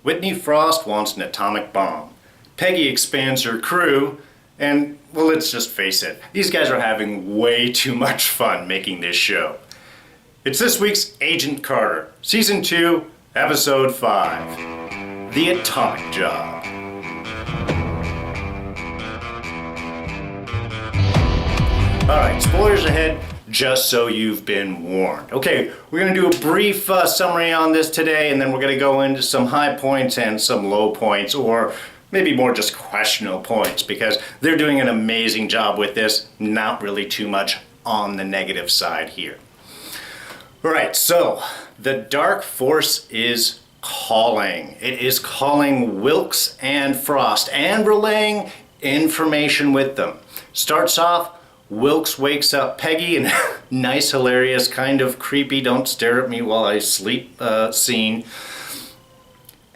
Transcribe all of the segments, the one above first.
Whitney Frost wants an atomic bomb. Peggy expands her crew, and, well, let's just face it, these guys are having way too much fun making this show. It's this week's Agent Carter, Season 2, Episode 5, The Atomic Job. Alright, spoilers ahead, just so you've been warned. Okay, we're going to do a brief summary on this today, and then we're going to go into some high points and some low points, or maybe more just questionable points, because they're doing an amazing job with this, not really too much on the negative side here. Alright, so the DarkForce is calling. It is calling Wilkes and Frost and relaying information with them. Starts off, Wilkes wakes up Peggy in a nice, hilarious, kind of creepy, don't stare at me while I sleep scene,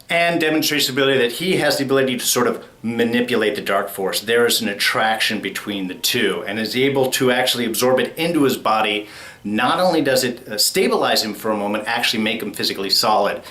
and demonstrates the ability that he has the ability to sort of manipulate the DarkForce. There is an attraction between the two, and is able to actually absorb it into his body. Not only does it stabilize him for a moment, actually make him physically solid,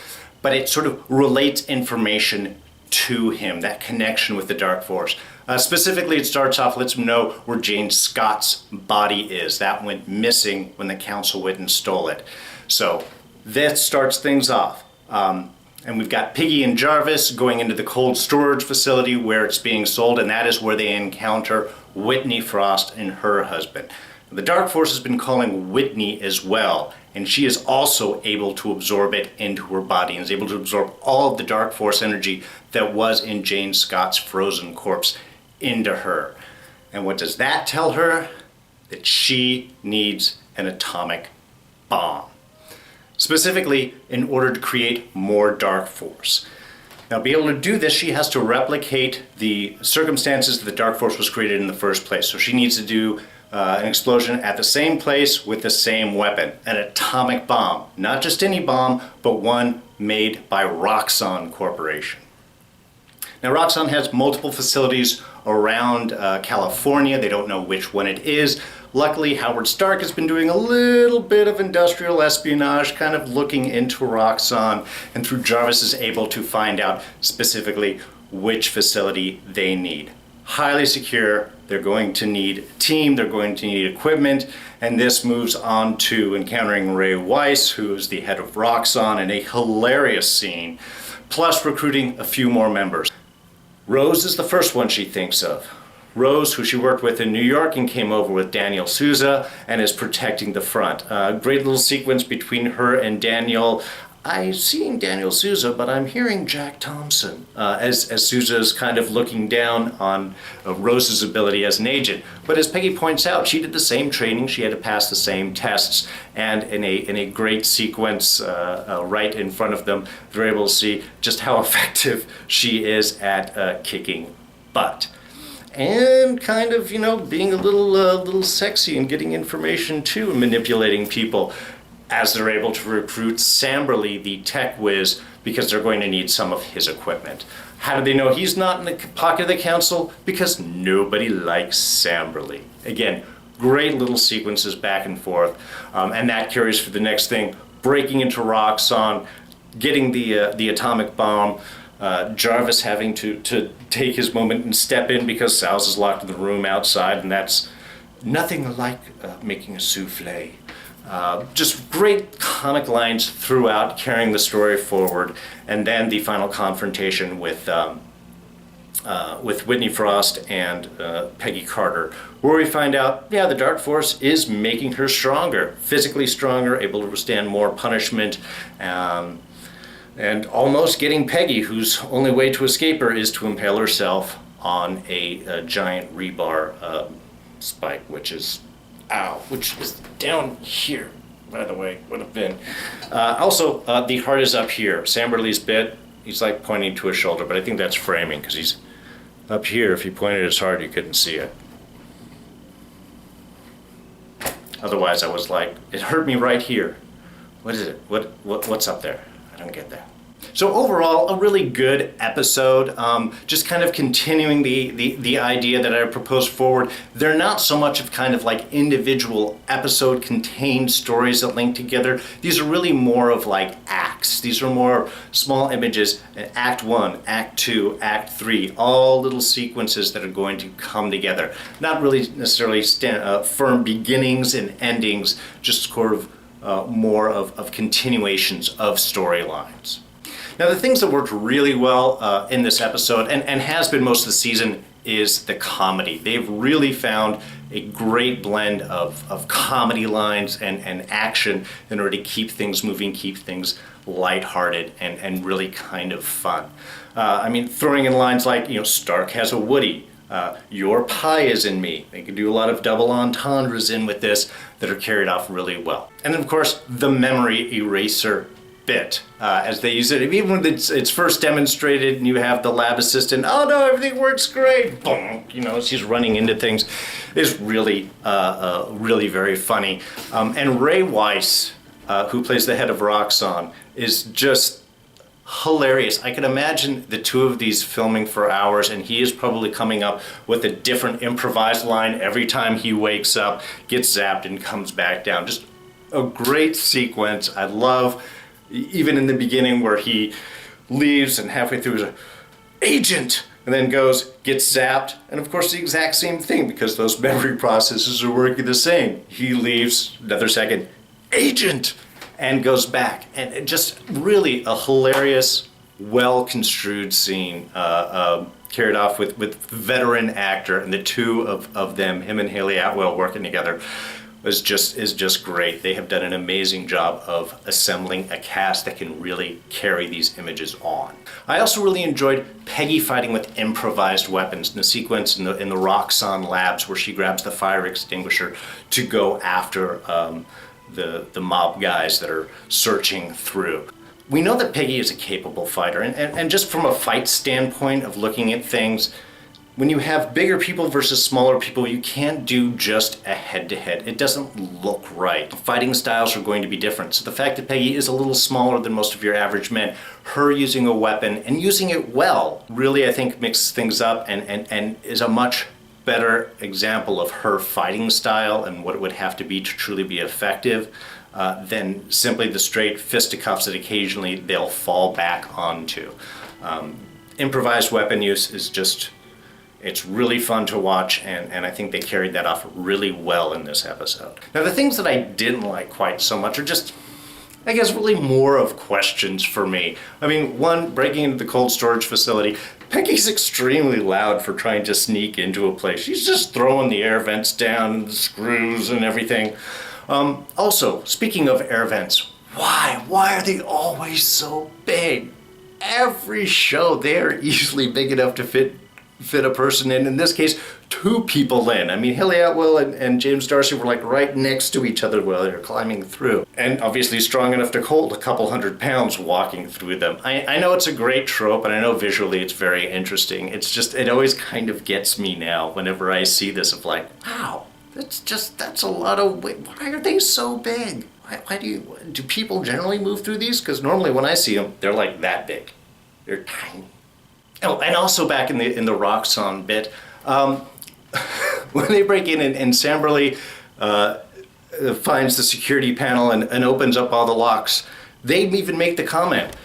but it sort of relates information to him, that connection with the DarkForce. Specifically, it starts off, lets him know where Jane Scott's body is. That went missing when the council went and stole it. So that starts things off. And we've got Peggy and Jarvis going into the cold storage facility where it's being sold, and that is where they encounter Whitney Frost and her husband. The DarkForce has been calling Whitney as well, and she is also able to absorb it into her body and is able to absorb all of the DarkForce energy that was in Jane Scott's frozen corpse into her. And what does that tell her? That she needs an atomic bomb. Specifically, in order to create more DarkForce. Now, to be able to do this, she has to replicate the circumstances that the DarkForce was created in the first place. So she needs to do an explosion at the same place with the same weapon, an atomic bomb. Not just any bomb, but one made by Roxxon Corporation. Now, Roxxon has multiple facilities around California. They don't know which one it is. Luckily, Howard Stark has been doing a little bit of industrial espionage, kind of looking into Roxxon, and through Jarvis is able to find out specifically which facility they need. Highly secure. They're going to need a team, they're going to need equipment, and this moves on to encountering Weiss, who is the head of Roxxon, in a hilarious scene, plus recruiting a few more members. Rose is the first one she thinks of. Rose, who she worked with in New York and came over with Daniel Souza and is protecting the front. Great little sequence between her and Daniel. I'm seeing Daniel Souza, but I'm hearing Jack Thompson as Souza is kind of looking down on Rose's ability as an agent. But as Peggy points out, she did the same training, she had to pass the same tests, and in a great sequence right in front of them, they're able to see just how effective she is at kicking butt. And kind of, being a little sexy and getting information too, and manipulating people, as they're able to recruit Samberly, the tech whiz, because they're going to need some of his equipment. How do they know he's not in the pocket of the council? Because nobody likes Samberly. Again, great little sequences back and forth, and that carries for the next thing, breaking into Roxxon, getting the atomic bomb, Jarvis having to take his moment and step in because Sal's is locked in the room outside, and that's nothing like making a souffle. Just great comic lines throughout, carrying the story forward, and then the final confrontation with Whitney Frost and Peggy Carter, where we find out, the DarkForce is making her stronger, physically stronger, able to withstand more punishment, and almost getting Peggy, whose only way to escape her is to impale herself on a giant rebar spike, which is down here, by the way, would have been. Also, the heart is up here. Samberly's bit, he's like pointing to his shoulder, but I think that's framing, because he's up here. If he pointed his heart, you couldn't see it. Otherwise, I was like, it hurt me right here. What is it? What's up there? I don't get that. So overall, a really good episode, just kind of continuing the idea that I proposed forward. They're not so much of kind of like individual episode contained stories that link together. These are really more of like acts. These are more small images, Act 1, Act 2, Act 3, all little sequences that are going to come together. Not really necessarily firm beginnings and endings, just sort of more of continuations of storylines. Now, the things that worked really well in this episode, and has been most of the season, is the comedy. They've really found a great blend of comedy lines and action in order to keep things moving, keep things lighthearted, and really kind of fun. I mean, throwing in lines like, Stark has a Woody, your pie is in me. They can do a lot of double entendres in with this that are carried off really well. And then, of course, the memory eraser bit, as they use it. Even when it's first demonstrated and you have the lab assistant, oh no, everything works great, boom, she's running into things, is really, really very funny. And Weiss, who plays the head of Roxxon, is just hilarious. I can imagine the two of these filming for hours, and he is probably coming up with a different improvised line every time he wakes up, gets zapped, and comes back down. Just a great sequence. I love even in the beginning where he leaves and halfway through is a agent, and then gets zapped, and of course the exact same thing because those memory processes are working the same. He leaves, another second, agent, and goes back. And it just really a hilarious, well-construed scene carried off with veteran actor, and the two of them, him and Haley Atwell working together, is just great. They have done an amazing job of assembling a cast that can really carry these images on. I also really enjoyed Peggy fighting with improvised weapons in the sequence in the Roxxon labs where she grabs the fire extinguisher to go after the mob guys that are searching through. We know that Peggy is a capable fighter, and just from a fight standpoint of looking at things, when you have bigger people versus smaller people, you can't do just a head-to-head. It doesn't look right. Fighting styles are going to be different. So the fact that Peggy is a little smaller than most of your average men, her using a weapon and using it well, really I think mixes things up and is a much better example of her fighting style and what it would have to be to truly be effective than simply the straight fisticuffs that occasionally they'll fall back onto. Improvised weapon use is just... it's really fun to watch, and I think they carried that off really well in this episode. Now, the things that I didn't like quite so much are just, I guess, really more of questions for me. I mean, one, breaking into the cold storage facility. Peggy's extremely loud for trying to sneak into a place. She's just throwing the air vents down and the screws and everything. Also, speaking of air vents, why? Why are they always so big? Every show, they're easily big enough to fit a person in this case, two people in. I mean, Haley Atwell and James Darcy were like right next to each other while they were climbing through. And obviously strong enough to hold a couple 100 pounds walking through them. I know it's a great trope, and I know visually it's very interesting. It's just, it always kind of gets me now whenever I see this of like, wow, that's a lot of weight. Why are they so big? Why do people generally move through these? Because normally when I see them, they're like that big. They're tiny. Oh, and also back in the Roxxon bit, when they break in and Samberly finds the security panel and opens up all the locks, they even make the comment,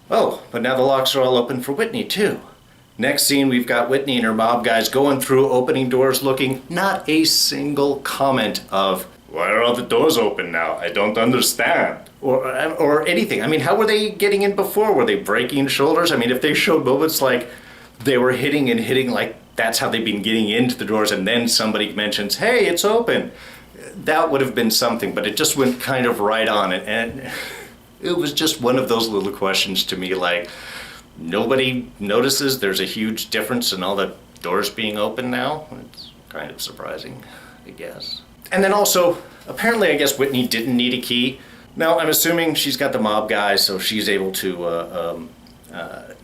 oh, but now the locks are all open for Whitney too. Next scene, we've got Whitney and her mob guys going through, opening doors, looking, not a single comment of, why are all the doors open now? I don't understand. Or anything. I mean, how were they getting in before? Were they breaking shoulders? I mean, if they showed moments like they were hitting like that's how they've been getting into the doors, and then somebody mentions, hey, it's open. That would have been something, but it just went kind of right on it. And it was just one of those little questions to me, like, nobody notices there's a huge difference in all the doors being open now. It's kind of surprising, I guess. And then also, apparently, I guess Whitney didn't need a key. Now, I'm assuming she's got the mob guys, so she's able to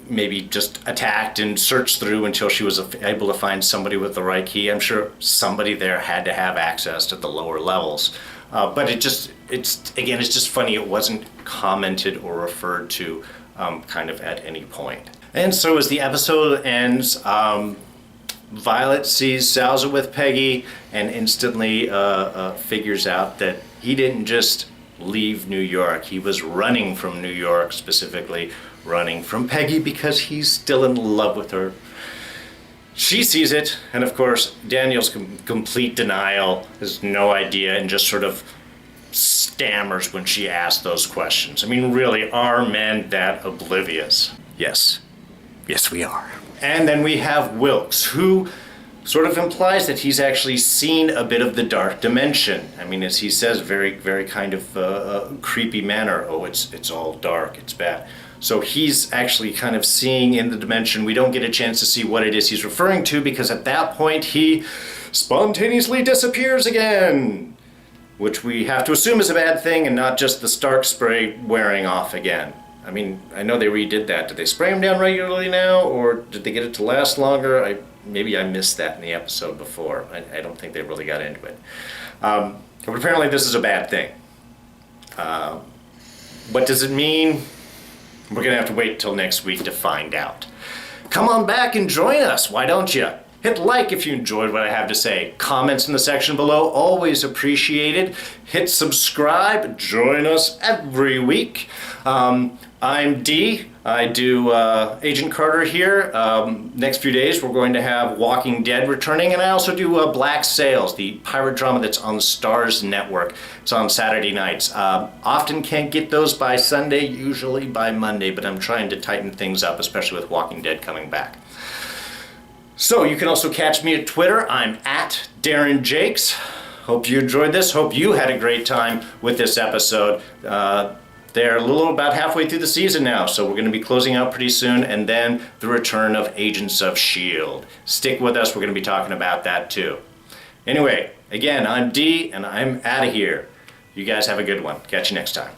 maybe just attacked and searched through until she was able to find somebody with the right key. I'm sure somebody there had to have access to the lower levels. But it's just funny it wasn't commented or referred to kind of at any point. And so as the episode ends, Violet sees Salza with Peggy and instantly figures out that he didn't just leave New York. He was running from New York, specifically running from Peggy because he's still in love with her. She sees it, and of course, Daniel's complete denial, has no idea, and just sort of stammers when she asks those questions. I mean, really, are men that oblivious? Yes. Yes, we are. And then we have Wilkes, who sort of implies that he's actually seen a bit of the dark dimension. I mean, as he says, very, very kind of creepy manner. Oh, it's all dark, it's bad. So he's actually kind of seeing in the dimension. We don't get a chance to see what it is he's referring to because at that point he spontaneously disappears again, which we have to assume is a bad thing and not just the Stark spray wearing off again. I mean, I know they redid that. Did they spray him down regularly now, or did they get it to last longer? Maybe I missed that in the episode before. I don't think they really got into it. But apparently this is a bad thing. What does it mean? We're going to have to wait till next week to find out. Come on back and join us, why don't you? Hit like if you enjoyed what I have to say. Comments in the section below, always appreciated. Hit subscribe, join us every week. I'm Dee. I do Agent Carter here. Next few days we're going to have Walking Dead returning, and I also do Black Sails, the pirate drama that's on the Starz Network. It's on Saturday nights. Often can't get those by Sunday, usually by Monday, but I'm trying to tighten things up, especially with Walking Dead coming back. So you can also catch me at Twitter. I'm at Darren Jakes. Hope you enjoyed this. Hope you had a great time with this episode. They're a little about halfway through the season now, so we're going to be closing out pretty soon, and then the return of Agents of S.H.I.E.L.D. Stick with us, we're going to be talking about that too. Anyway, again, I'm Dee, and I'm out of here. You guys have a good one. Catch you next time.